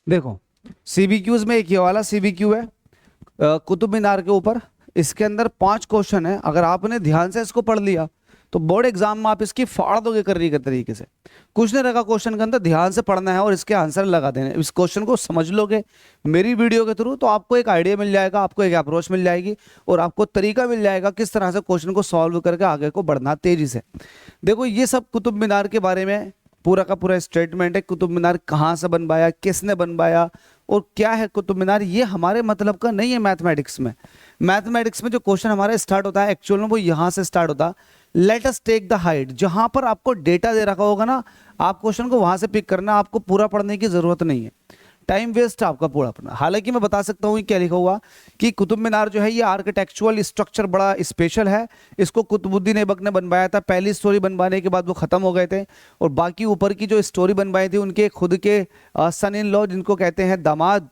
देखो, सीबीक्यूज में एक ये वाला सीबीक्यू है कुतुब मीनार के ऊपर। इसके अंदर 5 क्वेश्चन है। अगर आपने ध्यान से इसको पढ़ लिया तो बोर्ड एग्जाम में आप इसकी फाड़ दोगे कर्री के तरीके से। कुछ नहीं रखा क्वेश्चन के अंदर, ध्यान से पढ़ना है और इसके आंसर लगा देने। इस क्वेश्चन को समझ लोगे मेरी वीडियो के थ्रू तो आपको एक आइडिया मिल जाएगा, आपको एक अप्रोच मिल जाएगी और आपको तरीका मिल जाएगा किस तरह से क्वेश्चन को सॉल्व करके आगे को बढ़ना तेजी से। देखो, ये सब कुतुब मीनार के बारे में पूरा का पूरा स्टेटमेंट है। कुतुब मीनार कहाँ से बनवाया, किसने बनवाया और क्या है कुतुब मीनार, ये हमारे मतलब का नहीं है। मैथमेटिक्स में जो क्वेश्चन हमारा स्टार्ट होता है एक्चुअल में वो यहाँ से स्टार्ट होता है। Let us take the height. जहां पर आपको डेटा दे रखा होगा ना, आप क्वेश्चन को वहां से पिक करना, आपको पूरा पढ़ने की जरूरत नहीं है, टाइम वेस्ट है आपका पूरा अपना। हालांकि मैं बता सकता हूँ क्या लिखा हुआ कि कुतुब मीनार जो है ये आर्किटेक्चुअल स्ट्रक्चर बड़ा स्पेशल है। इसको कुतुबुद्दीन ऐबक ने बनवाया था। पहली स्टोरी बनवाने के बाद वो खत्म हो गए थे और बाकी ऊपर की जो स्टोरी बनवाई थी उनके खुद के सन इन लॉ, जिनको कहते हैं दामाद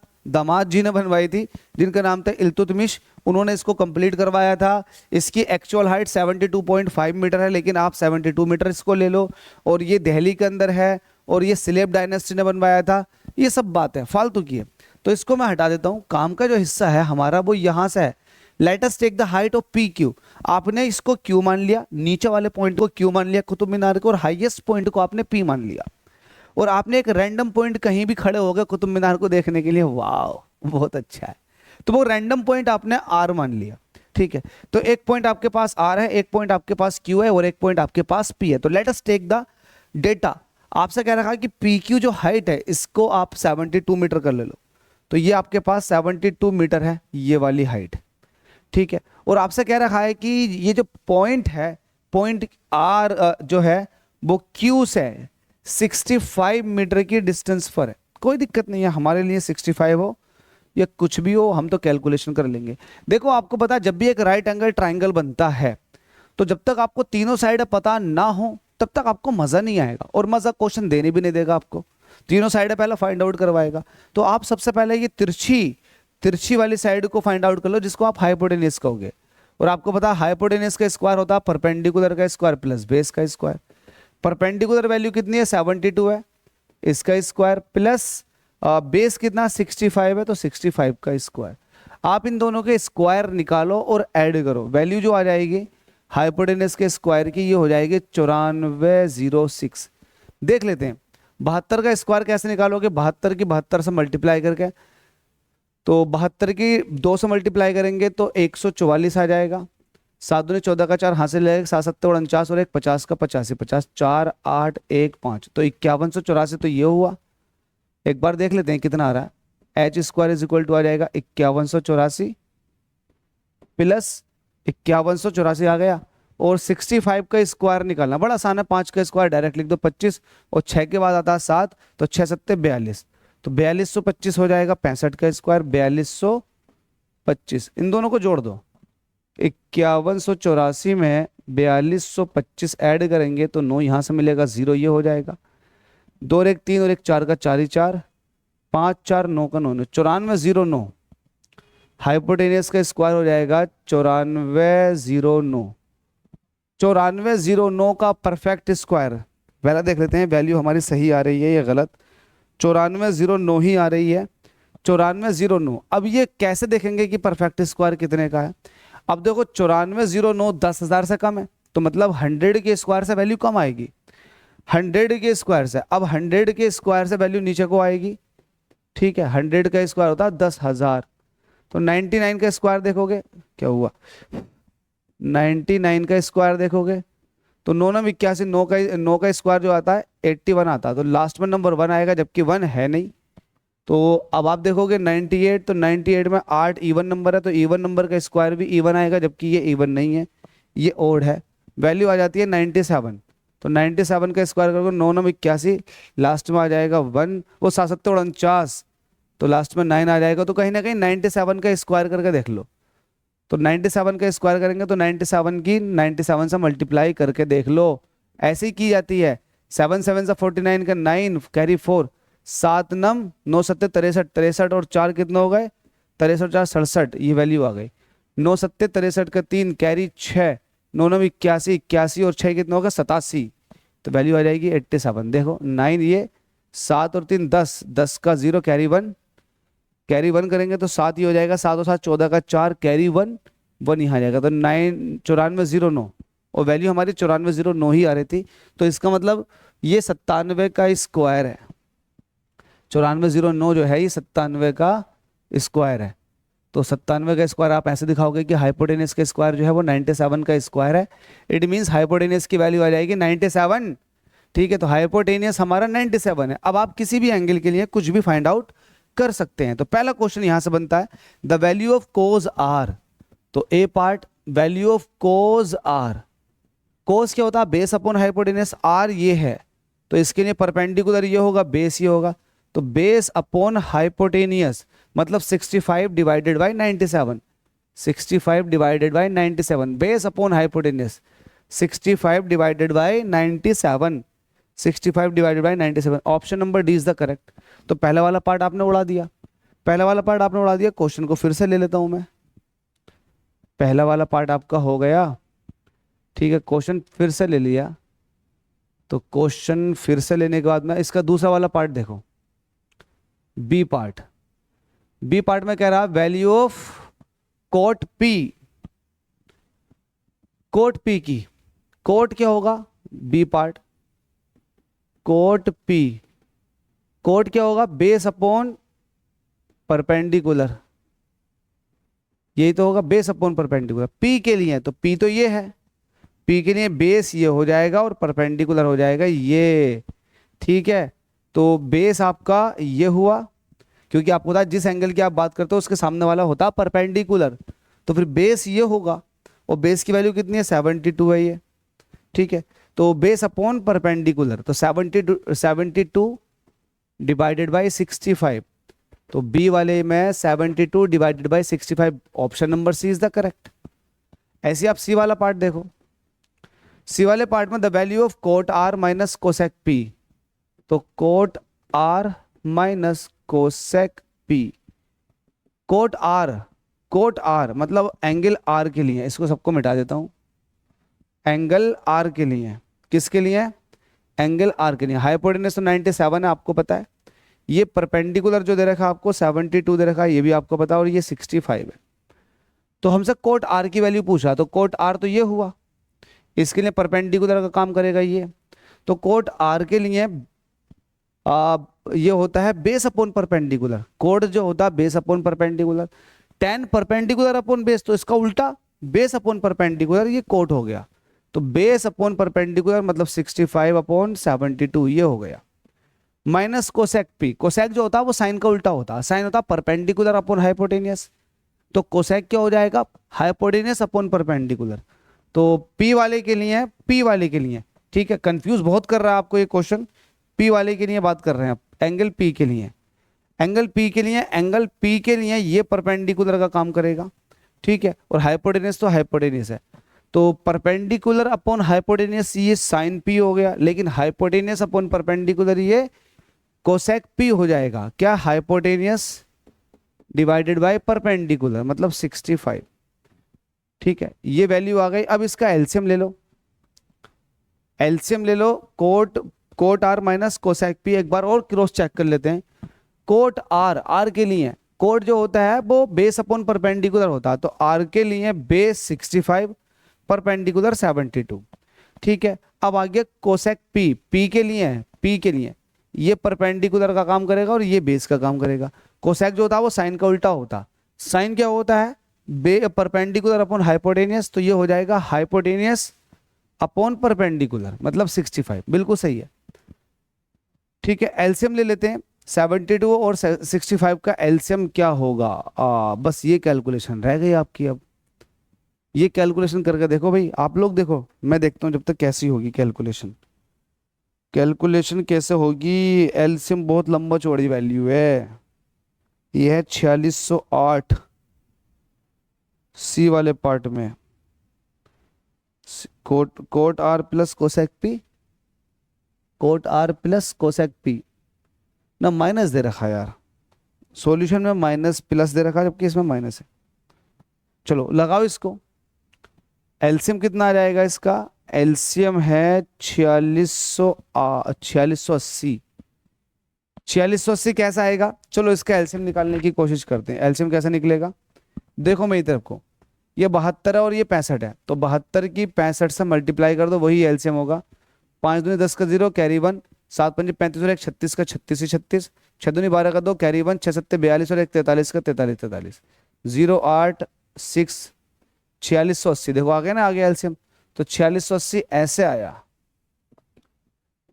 जी ने बनवाई थी, जिनका नाम था इल्तुतमिश। उन्होंने इसको कंप्लीट करवाया था। इसकी एक्चुअल हाइट 72.5 मीटर है, लेकिन आप 72 मीटर इसको ले लो। और ये दिल्ली के अंदर है और ये स्लेब डायनेस्टी ने बनवाया था। ये सब बात है फालतू की है, तो इसको मैं हटा देता हूं। काम का जो हिस्सा है हमारा वो यहां से है। Let us take the height of P Q. आपने इसको क्यू मान लिया, नीचे वाले पॉइंट को क्यू मान लिया कुतुब मीनार को, और हाईएस्ट पॉइंट को आपने पी मान लिया। और आपने एक रैंडम पॉइंट कहीं भी खड़े हो गए कुतुब मीनार को देखने के लिए, वाह बहुत अच्छा है, तो वो रैंडम पॉइंट आपने आर मान लिया। ठीक है, तो एक पॉइंट आपके पास आर है, एक पॉइंट आपके पास क्यू है और एक पॉइंट आपके पास पी है। तो let us take the data. आपसे कह रखा है कि पी क्यू जो हाइट है इसको आप 72 मीटर कर ले लो। तो ये आपके पास 72 मीटर है, ये वाली हाइट। ठीक है, और आपसे कह रखा है कि ये जो पॉइंट है, पॉइंट आर जो है वो क्यू से 65 मीटर की डिस्टेंस पर है। कोई दिक्कत नहीं है हमारे लिए, 65 हो या कुछ भी हो, हम तो कैलकुलेशन कर लेंगे। देखो, आपको पता है जब भी एक राइट एंगल ट्राइंगल बनता है तो जब तक आपको तीनों साइड पता ना हो तब तक आपको मजा नहीं आएगा, और मजा क्वेश्चन देने भी नहीं देगा आपको। तीनों साइड पहले फाइंड आउट करवाएगा। तो आप सबसे पहले ये तिरछी वाली साइड को फाइंड आउट कर लो, जिसको आप हाइपोटेन्यूज कहोगे। और आपको पता है हाइपोटेन्यूज का स्क्वायर होता है परपेंडिकुलर का स्क्वायर प्लस बेस का स्क्वायर। परपेंडिकुलर वैल्यू कितनी है, 72 है, इसका स्क्वायर प्लस बेस कितना 65 है, तो 65 का स्क्वायर। आप इन दोनों के स्क्वायर निकालो और ऐड करो, वैल्यू जो आ जाएगी हाइपोटेनस के स्क्वायर की, ये हो जाएगी 9406। देख लेते हैं 72 का स्क्वायर कैसे निकालोगे। 72 की 72 से मल्टीप्लाई करके, तो 72 की 2 से मल्टीप्लाई करेंगे तो 144 आ जाएगा। 7 दूनी 14 का 4 हासिल रहेगा, 7 7 49 और 1 50 का 85, 50 4 8 1 5, तो 5184। तो ये हुआ। एक बार देख लेते हैं कितना आ रहा है। H square is equal to आ जाएगा 5184 प्लस 5184 आ गया। और 65 का स्क्वायर निकालना बड़ा आसान है, 5 का स्क्वायर डायरेक्ट लिख दो 25, और 6 के बाद आता है 7, तो 6 7 42, तो 4225 हो जाएगा। 65 का स्क्वायर 4225, इन दोनों को जोड़ दो। 5184 में 4225 ऐड करेंगे तो 9 यहाँ से मिलेगा, 0 ये हो जाएगा। 2 और 1 3 और 1 4 का 4 ही 4, 5 4 9 का 9, 9409। हाइपोटेनियस का स्क्वायर हो जाएगा 9409। 9409 का परफेक्ट स्क्वायर पहला देख लेते हैं, वैल्यू हमारी सही आ रही है या गलत। 9409 ही आ रही है, 9409। अब ये कैसे देखेंगे कि परफेक्ट स्क्वायर कितने का है। अब देखो 9409 10,000 से कम है, तो मतलब 100 के स्क्वायर से वैल्यू कम आएगी। 100 के स्क्वायर से, अब 100 के स्क्वायर से वैल्यू नीचे को आएगी। ठीक है, 100 का स्क्वायर होता है 10,000, तो 99 का स्क्वायर देखोगे क्या हुआ, 99 का स्क्वायर देखोगे तो 9 9 81, 9 का स्क्वायर जो आता है 81 आता है, तो लास्ट में नंबर 1 आएगा, जबकि 1 है नहीं। तो अब आप देखोगे 98, तो 98 में 8 इवन नंबर है, तो इवन नंबर का स्क्वायर भी इवन आएगा, जबकि ये इवन नहीं है, ये ओड है। वैल्यू आ जाती है 97, तो 97 का स्क्वायर करोगे 9 9 81, लास्ट में आ जाएगा 1, वो 7 7 49, तो लास्ट में 9 आ जाएगा। तो कहीं ना कहीं 97 का स्क्वायर करके देख लो, तो 97 का स्क्वायर करेंगे तो 97 की 97 से मल्टीप्लाई करके देख लो, ऐसे ही की जाती है। 7 7 से 49 का 9 कैरी 4, 7 9 9 7 63, 63 और 4 कितने हो गए 63 4 67, ये वैल्यू आ गई। 9 7 63 का 3 कैरी 6, 9 9 81, 81 और 6 कितने हो गए 87, तो वैल्यू आ जाएगी 87। देखो 9 ये 7 और 3 10, 10 का 0 कैरी 1, कैरी 1 करेंगे तो 7 ही हो जाएगा, 7 और 7 14 का 4 कैरी 1, 1 यहाँ आ जाएगा, तो 9 9409 और वैल्यू हमारी 9409 ही आ रही थी। तो इसका मतलब ये 97 का स्क्वायर है, 9409 जो है ये 97 का स्क्वायर है। तो 97 का स्क्वायर आप ऐसे दिखाओगे कि हाइपोटेनस का स्क्वायर जो है वो 97 का स्क्वायर है। इट मीन्स हाइपोटेनस की वैल्यू आ जाएगी 97। ठीक है, तो हाइपोटेनियस हमारा 97 है। अब आप किसी भी एंगल के लिए कुछ भी फाइंड आउट कर सकते हैं। तो पहला क्वेश्चन यहां से बनता है, the value of cos R. तो A part, value of cos R, cos क्या होता है, बेस अपॉन हाइपोटेनस, आर ये है तो इसके लिए परपेंडिकुलर ये होगा, बेस ये होगा, तो बेस अपॉन हाइपोटेनियस मतलब 65 divided by 97, 65 divided by 97, base upon hypotenuse 65 divided by 97, 65 divided by 97। Option number D is the correct. तो पहला वाला पार्ट आपने उड़ा दिया, पहला वाला पार्ट आपने उड़ा दिया। क्वेश्चन को फिर से ले लेता हूं मैं, पहला वाला पार्ट आपका हो गया। ठीक है, क्वेश्चन फिर से ले लिया। तो क्वेश्चन फिर से लेने के बाद में इसका दूसरा वाला पार्ट देखो, बी पार्ट। बी पार्ट में कह रहा value of cot P, cot P की, कोट क्या होगा, B part, cot P, cot क्या होगा, बेस अपॉन परपेंडिकुलर, यही तो होगा, बेस अपॉन परपेंडिकुलर। पी के लिए तो पी तो ये है, पी के लिए बेस ये हो जाएगा और परपेंडिकुलर हो जाएगा ये। ठीक है, तो बेस आपका ये हुआ, क्योंकि आपको पता है जिस एंगल की आप बात करते हो उसके सामने वाला होता है परपेंडिकुलर, तो फिर बेस ये होगा और बेस की वैल्यू कितनी है, 72 है ये। ठीक है, तो बेस अपॉन परपेंडिकुलर, तो 72 डिवाइडेड बाई 65, तो बी वाले में 72 divided by 65, option number C is the correct. ऐसे आप सी वाला पार्ट देखो, सी वाले पार्ट में the value of cot R minus cosec P, तो cot R minus cosec P, cot R, cot R मतलब एंगल आर के लिए, इसको सबको मिटा देता हूं, एंगल आर के लिए, किसके लिए, एंगल आर के लिए। हाइपोटेनस तो 97 है आपको पता है, ये परपेंडिकुलर जो दे रखा है आपको 72 दे रखा है, ये भी आपको पता है, और ये 65 है। तो हमसे कोट आर की वैल्यू पूछा, तो कोट आर तो ये हुआ, इसके लिए परपेंडिकुलर का काम करेगा ये, तो कोट आर के लिए ये होता है बेस अपॉन परपेंडिकुलर, कोट जो होता है base upon perpendicular, ten perpendicular upon base, तो इसका उल्टा बेस अपॉन परपेंडिकुलर, ये कोट हो गया, तो बेस अपॉन परपेंडिकुलर मतलब 65 अपॉन 72 ये हो गया। माइनस कोसेक पी, कोसेक जो होता है वो साइन का उल्टा होता है, साइन होता है परपेंडिकुलर अपॉन हाइपोटेनियस, तो कोसेक क्या हो जाएगा, हाइपोटेनियस अपॉन परपेंडिकुलर। तो पी वाले के लिए, पी वाले के लिए, ठीक है, कंफ्यूज बहुत कर रहा है आपको ये क्वेश्चन, पी वाले के लिए बात कर रहे हैं, एंगल पी के लिए, एंगल पी के लिए, एंगल पी के लिए ये परपेंडिकुलर का काम करेगा। ठीक है, और हाइपोटेनियस तो हाइपोटेनियस है, तो परपेंडिकुलर अपॉन हाइपोटेनियस ये साइन पी हो गया, लेकिन हाइपोटेनियस अपॉन परपेंडिकुलर ये कोसेक पी हो जाएगा। क्या, हाइपोटेनियस डिवाइडेड बाय परपेंडिकुलर मतलब 65। ठीक है, ये वैल्यू आ गई। अब इसका एलसीएम ले लो, एलसीएम ले लो, cot R minus cosec P, एक बार और क्रॉस चेक कर लेते हैं। कोट आर, आर के लिए कोट जो होता है वो बेस अपॉन परपेंडिकुलर होता है, तो आर के लिए बेस 65 परपेंडिकुलर 72। ठीक है, अब आ गया कोसेक पी, पी के लिए, पी के लिए ये परपेंडिकुलर का काम करेगा और ये बेस का काम करेगा। कोसेक जो होता है वो साइन का उल्टा होता, साइन क्या होता है, परपेंडिकुलर अपॉन हाइपोटेनियस, तो ये हो जाएगा हाइपोटेनियस अपॉन परपेंडिकुलर मतलब 65, बिल्कुल सही है। ठीक है, एलसीएम ले लेते हैं, 72 और 65 का एलसीएम क्या होगा, बस ये कैलकुलेशन रह गई आपकी। अब ये कैलकुलेशन करके देखो भाई, आप लोग देखो, मैं देखता हूं जब तक कैसी होगी कैलकुलेशन, कैलकुलेशन कैसे होगी। एलसीएम बहुत लंबा चौड़ी वैल्यू है, ये है 4608 सी वाले पार्ट में, cot R plus cosec P, cot R plus cosec P ना, माइनस दे रखा है यार, सॉल्यूशन में माइनस प्लस दे रखा है जबकि इसमें माइनस है। चलो लगाओ इसको, एलसीएम कितना आ जाएगा इसका, एलसीएम है 4680, 4680 कैसा आएगा? चलो इसका एलसीएम निकालने की कोशिश करते हैं। एलसीएम कैसे निकलेगा? देखो मेरी तरफ को, ये 72 है और ये 65 है, तो 72 की 65 से मल्टीप्लाई कर दो, वही एलसीएम होगा। 5 दूनी 10 का 0 कैरी 1, 7 पंजे 35 और 1 36 का 36 ही 36, 6 दूनी 12 का 2 कैरी 1, 6 सत्ते 42 और 1 43 का 43 43, 0 8 6 4680। देखो आ गया ना, आ गया एलसीएम। तो 4680 ऐसे आया,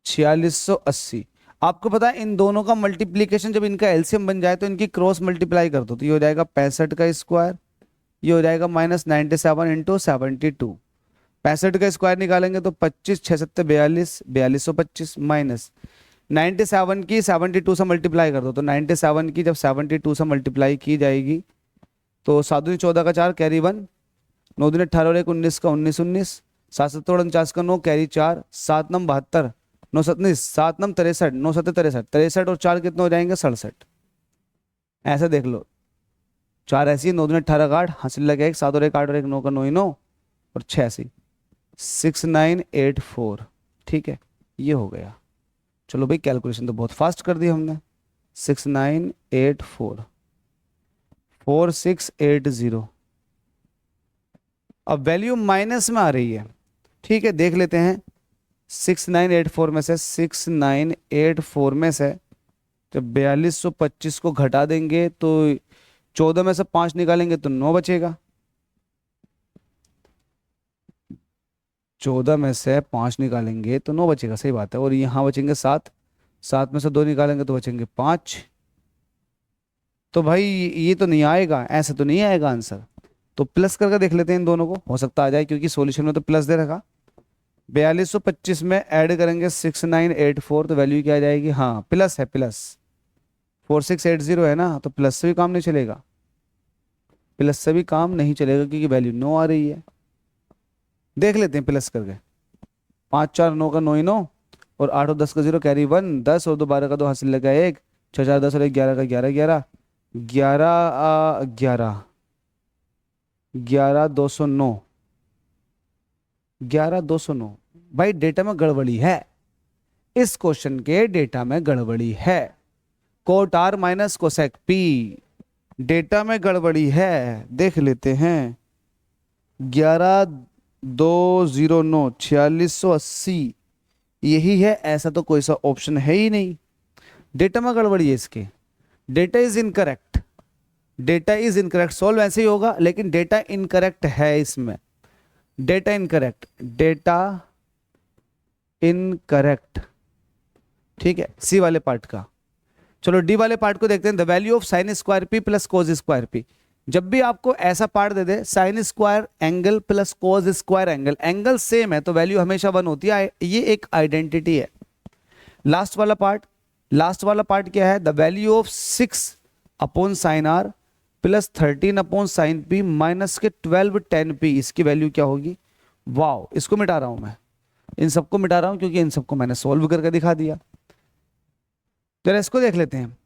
4680। आपको पता है इन दोनों का मल्टीप्लीकेशन जब इनका एलसीएम बन जाए तो इनकी क्रॉस मल्टीप्लाई कर दो, तो ये हो जाएगा 65 का स्क्वायर, ये हो जाएगा -97 इंटू 72। 65 का स्क्वायर निकालेंगे तो 25 6 7 42 4225 माइनस 97 की 72 से मल्टीप्लाई कर दो, तो 97 की जब 72 से मल्टीप्लाई की जाएगी तो 7 दूनी 14 का 4 कैरी 1, 9 दूनी 18 और 1 19 का 19 19, 7 7 49 का 9 कैरी 4, 7 9 72, 9 7 7 9 63, 9 7 63, 63 और 4 कितने हो जाएंगे? 67। ऐसे देख लो, 4 ऐसी, 9 दूनी 18 का 8, हासिल लगे 1, 7 और 1 8 और 1 9 का 9 ही 9 और 6 ऐसी, 6984। ठीक है, ये हो गया। चलो भाई कैलकुलेशन तो बहुत फास्ट कर दी हमने। 6984 4680। अब वैल्यू माइनस में आ रही है। ठीक है, देख लेते हैं। 6984 में से 6984 में से जब 4225 को घटा देंगे तो 14 में से 5 निकालेंगे तो 9 बचेगा। 14 में से 5 निकालेंगे तो 9 बचेगा, सही बात है। और यहाँ बचेंगे 7, 7 में से 2 निकालेंगे तो बचेंगे 5। तो भाई ये तो नहीं आएगा, ऐसे तो नहीं आएगा आंसर। तो प्लस करके देख लेते हैं इन दोनों को, हो सकता आ जाए क्योंकि सॉल्यूशन में तो प्लस दे रखा। 4225 में ऐड करेंगे 6984 तो वैल्यू क्या आ जाएगी? हाँ प्लस है, प्लस 4680 है ना, तो प्लस से भी काम नहीं चलेगा, प्लस से भी काम नहीं चलेगा क्योंकि वैल्यू 9 आ रही है। देख लेते हैं प्लस करके। 5 4 9 का 9 ही 9 और 8 और 10 का 0 कैरी 1, 10 और 2 12 का 2 हासिल लगा 1, 6 4 10 और 1 11 का 11 11 11 11 11 209 11 209। भाई डेटा में गड़बड़ी है, इस क्वेश्चन के डेटा में गड़बड़ी है। Cot R minus cosec P, data में गड़बड़ी है। देख लेते हैं। 11209 4680 यही है, ऐसा तो कोई सा ऑप्शन है ही नहीं। डेटा में गड़बड़ी है इसके, data is incorrect, data is incorrect. Solve ऐसे ही होगा लेकिन डेटा इनकरेक्ट है इसमें, डेटा इनकरेक्ट, डेटा इनकरेक्ट। ठीक है, सी वाले पार्ट का। चलो डी वाले पार्ट को देखते हैं। The value of sine square P plus cos square P. जब भी आपको ऐसा पार्ट दे दे, sine square angle plus cos square angle, angle same है तो वैल्यू हमेशा 1 होती है। ये एक आइडेंटिटी है। लास्ट वाला पार्ट, लास्ट वाला पार्ट क्या है? The value of 6 upon sine R plus 13 upon sine P minus के 12 10 पी, इसकी वैल्यू क्या होगी? वाओ, इसको मिटा रहा हूं मैं, इन सबको मिटा रहा हूं क्योंकि इन सबको मैंने सोल्व करके दिखा दिया। तो इसको देख लेते हैं।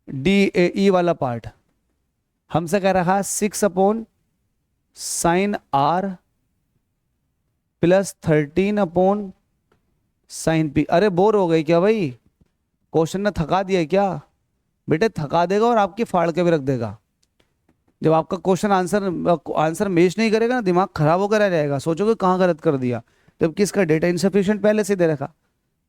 डी ई वाला पार्ट हमसे कह रहा 6 upon sine R plus 13 upon sine P. अरे बोर हो गई क्या भाई? क्वेश्चन ने थका दिया क्या? बेटे थका देगा और आपकी फाड़ के भी रख देगा। जब आपका क्वेश्चन आंसर मैच नहीं करेगा ना, दिमाग खराब होकर रह जाएगा, सोचोगे कहाँ गलत कर दिया, जबकि इसका डेटा इनसफिशिएंट पहले से दे रखा।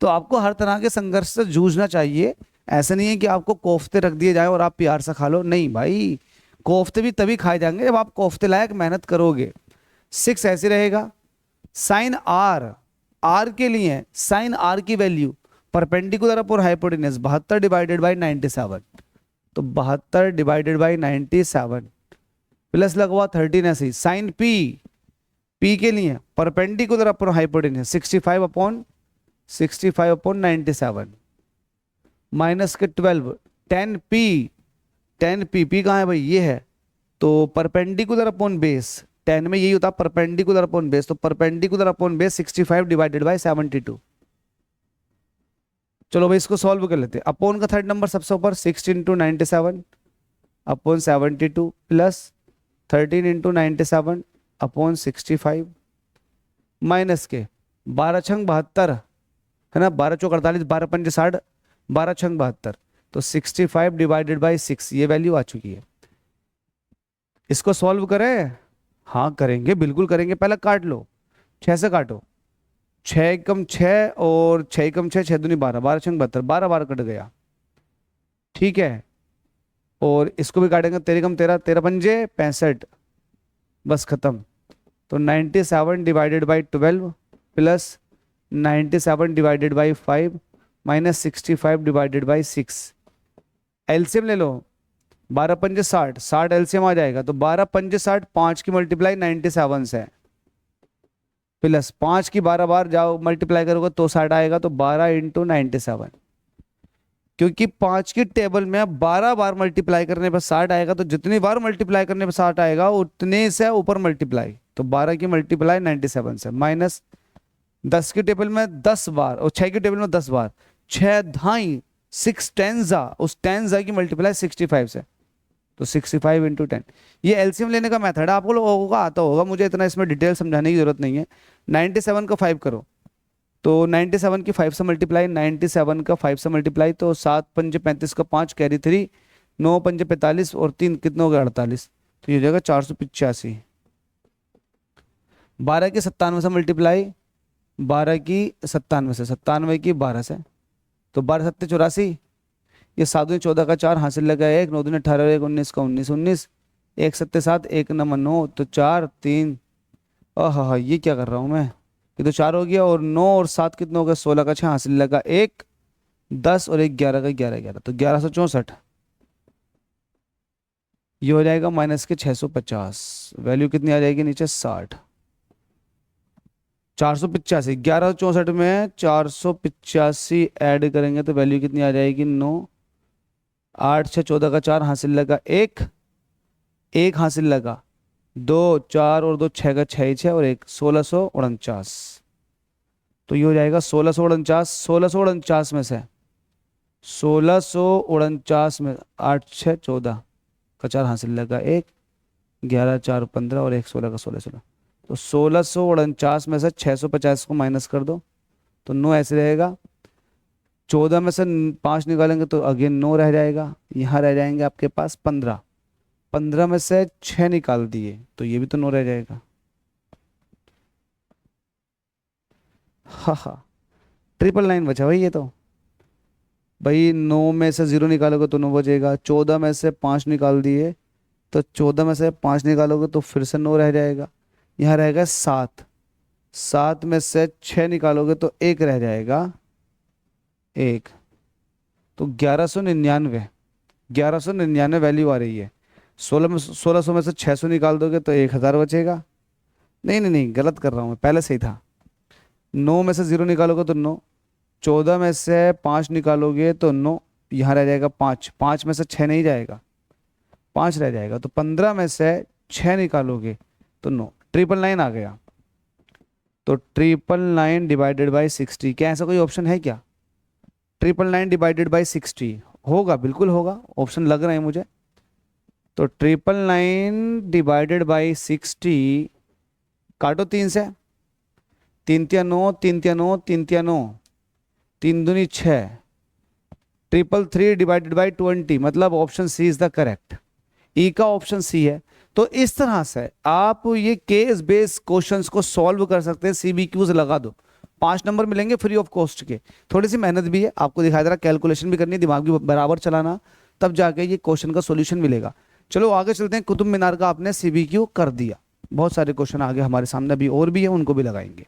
तो आपको हर तरह के संघर्ष से जूझना चाहिए। ऐसा नहीं है कि आपको कोफ्ते रख दिए जाए और आप प्यार से खा लो, नहीं भाई, कोफ्ते भी तभी खाए जाएंगे जब आप कोफ्ते लायक मेहनत करोगे। 6 ऐसे रहेगा। साइन आर, आर के लिए साइन आर की value perpendicular upon hypotenuse 72 divided by 97, तो 72 डिवाइडेड बाई 97 प्लस लगवा 13 ऐसे। साइन पी, पी के लिए perpendicular upon hypotenuse 65 upon 97 minus के 12 10 पी, 10 पी, पी कहाँ है भाई? ये है। तो परपेंडिकुलर अपॉन बेस, 10 में यही होता है परपेंडिकुलर अपॉन बेस, तो perpendicular upon base 65 divided by 72। चलो भाई इसको सॉल्व कर लेते हैं। अपॉन का थर्ड नंबर सबसे ऊपर 6 into 97 upon 72 plus 13 into 97 upon 65 minus के 12 छंग 72 है ना, 12 चौक 48, 12 पंजे 60, 12 छंग 72, तो 65 डिवाइडेड बाई 6 ये वैल्यू आ चुकी है। इसको सॉल्व करें? हाँ करेंगे, बिल्कुल करेंगे। पहले काट लो, 6 से काटो, 6 कम 6 और 6 कम 6, 6 दूनी 12, 12 छंग 72, 12 12 कट गया, ठीक है। और इसको भी काटेंगे, 13 कम 13, 13 पंजे 65, बस खत्म। तो 97 divided by 12 plus 97 divided by 5 minus 65 divided by 6। LCM ले लो, 12 पंजे 60, 60 एलसीएम आ जाएगा। तो 12 पंजे 60, 5 की मल्टीप्लाई 97 से प्लस 5 की 12 बार जाओ मल्टीप्लाई करोगे तो 60 आएगा। तो 12 इंटू 97, क्योंकि 5 की टेबल में 12 बार मल्टीप्लाई करने पर 60 आएगा, तो जितनी बार मल्टीप्लाई करने पर 60 आएगा उतने से ऊपर मल्टीप्लाई। तो 12 की मल्टीप्लाई 97 से माइनस 10 की टेबल में 10 बार और 6 की टेबल में 10 बार, 6 धाई 6 टेंजा, उस टेंजा की मल्टीप्लाई 65 से, तो 65 इंटू 10। ये एलसीएम लेने का मेथड है, आपको लोगों को आता होगा, मुझे इतना इसमें डिटेल समझाने की जरूरत नहीं है। 97 का 5 करो, तो 97 की 5 से मल्टीप्लाई, 97 का 5 से मल्टीप्लाई, तो 7 पंजे 35 का 5 कैरी 3, 9 पंजे 45 और 3 कितने हो गए 48, तो ये हो जाएगा 485। 12 की 97 से मल्टीप्लाई, 12 की 97 से, 97 की 12 से, तो 12 सत्ते 84, ये 7 दूनी 14 का 4 हासिल लगा 1, 9 दूनी 18, 1 19 का 19 19, 1 सत्ते 7, 1 नंबर 9, तो 4 3, हाँ ये क्या कर रहा हूँ मैं, ये तो 4 हो गया, और 9 और 7 कितने हो गए 16 का 6 हासिल लगा 1, 10 और 1 11 का 11 11, तो 1164। ये हो जाएगा माइनस के 650, वैल्यू कितनी आ जाएगी नीचे 60, 485, 1164 में 485 ऐड करेंगे तो वैल्यू कितनी आ जाएगी 9, 8 6 14 का 4 हासिल लगा 1, 1 हासिल लगा 2, 4 और 2 6 का 6 6 और 1, 1649। तो ये हो जाएगा 1649, 1649 में से 1649 में 8 6 14 का 4 हासिल लगा 1, 11 4 15 और 1 16 का 16 16, तो 1649 में से 650 को माइनस कर दो तो 9 ऐसे रहेगा। 14 में से 5 निकालेंगे तो अगेन 9 रह जाएगा, यहाँ रह जाएंगे आपके पास 15, 15 में से 6 निकाल दिए तो ये भी तो 9 रह जाएगा। हाँ 999 बचा भाई, ये तो भाई 9 में से 0 निकालोगे तो 9 बचेगा, 14 में से 5 निकाल दिए तो 14 में से 5 निकालोगे तो फिर से 9 रह जाएगा, यहाँ रहेगा 7, 7 में से 6 निकालोगे तो 1 रह जाएगा 1, तो 1199, 1199 वैल्यू आ रही है। 1600 में से 600 निकाल दोगे तो 1000 बचेगा। नहीं नहीं नहीं गलत कर रहा हूँ मैं, पहले सही था। 9 में से 0 निकालोगे तो 9, 14 में से 5 निकालोगे तो 9, यहाँ रह जाएगा 5, 5 में से 6 नहीं जाएगा, 5 रह जाएगा, तो 15 में से 6 निकालोगे तो 9, 999 आ गया। तो 999 डिवाइडेड बाई 60, क्या ऐसा कोई ऑप्शन है क्या? 999 डिवाइडेड बाई 60 होगा, बिल्कुल होगा, ऑप्शन लग रहे हैं मुझे। तो 999 डिवाइडेड बाई 60, काटो 3 से, 3 तिया 9, 3 तिया 9, 3 तिया 9, 3 दूनी 6, 333 डिवाइडेड बाई 20, मतलब option C is the correct. E का ऑप्शन सी है। तो इस तरह से आप ये केस बेस्ड क्वेश्चंस को सॉल्व कर सकते हैं, सीबीक्यूज लगा दो, 5 नंबर मिलेंगे फ्री ऑफ कॉस्ट के। थोड़ी सी मेहनत भी है, आपको दिखाई दे रहा, कैलकुलेशन भी करनी है, दिमाग भी बराबर चलाना, तब जाके ये क्वेश्चन का सॉल्यूशन मिलेगा। चलो आगे चलते हैं। कुतुब मीनार का आपने सीबीक्यू कर दिया, बहुत सारे क्वेश्चन आगे हमारे सामने अभी और भी है, उनको भी लगाएंगे।